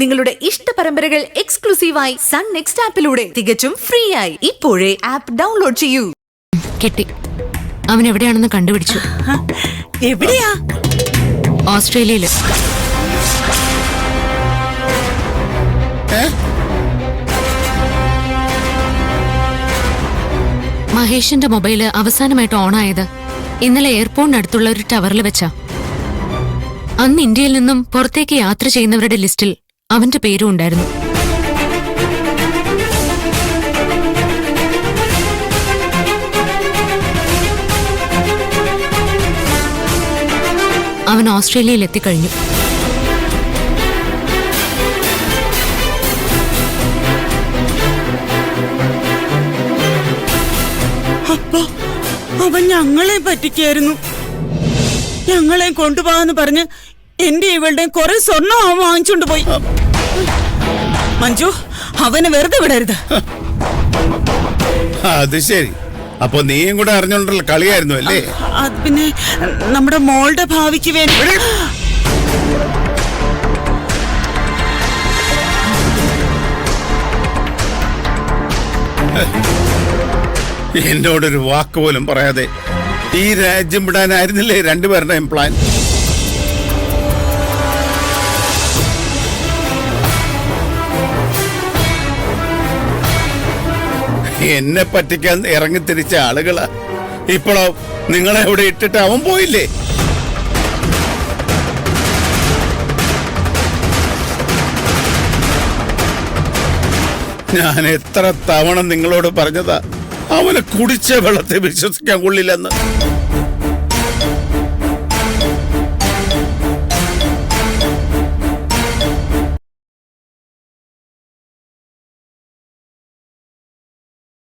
നിങ്ങളുടെ ഇഷ്ട പരമ്പരകൾ എക്സ്ക്ലൂസീവായി സൺ നെക്സ്റ്റ് ആപ്പിലൂടെ തികച്ചും ഫ്രീ ആയി ഇപ്പോഴേ ആപ്പ് ഡൗൺലോഡ് ചെയ്യൂ. കിട്ടി. അവൻ എവിടെയാണെന്ന് കണ്ടുപിടിച്ചു. എവിടെയാ? ഓസ്ട്രേലിയയില്. മഹേഷിന്റെ മൊബൈല് അവസാനമായിട്ട് ഓണായത് ഇന്നലെ എയർപോർട്ടിനടുത്തുള്ള ഒരു ടവറിൽ വെച്ചാ. അന്ന് ഇന്ത്യയിൽ നിന്നും പുറത്തേക്ക് യാത്ര ചെയ്യുന്നവരുടെ ലിസ്റ്റിൽ അവന്റെ പേരും ഉണ്ടായിരുന്നു. അവൻ ഓസ്ട്രേലിയയിൽ എത്തിക്കഴിഞ്ഞു. അപ്പോ അവൻ ഞങ്ങളെ പറ്റിക്കായിരുന്നു. ഞങ്ങളെ കൊണ്ടുപോകാന്ന് പറഞ്ഞ് എന്റെ ഇവളുടെ കുറെ സ്വർണം അവൻ വാങ്ങിച്ചോണ്ട് പോയി. മഞ്ജു, അവനെ വെറുതെ വിടരുത്. അത് ശരി. അപ്പൊ നീയും കൂടെ അറിഞ്ഞോണ്ടല്ലോ കളിയായിരുന്നു അല്ലേ? അത് പിന്നെ നമ്മുടെ മോളുടെ ഭാവിക്ക് വേണ്ടി. എന്നോടൊരു വാക്ക് പോലും പറയാതെ ഈ രാജ്യം വിടാനായിരുന്നില്ലേ രണ്ടുപേരുടെയും പ്ലാൻ? എന്നെ പറ്റിക്കാൻ ഇറങ്ങിത്തിരിച്ച ആളുകളാ. ഇപ്പോഴോ നിങ്ങളെ ഇവിടെ ഇട്ടിട്ട് അവൻ പോയില്ലേ? ഞാൻ എത്ര തവണ നിങ്ങളോട് പറഞ്ഞതാ അവനെ കുടിച്ച വെള്ളത്തെ വിശ്വസിക്കാൻ കൊള്ളില്ലെന്ന്.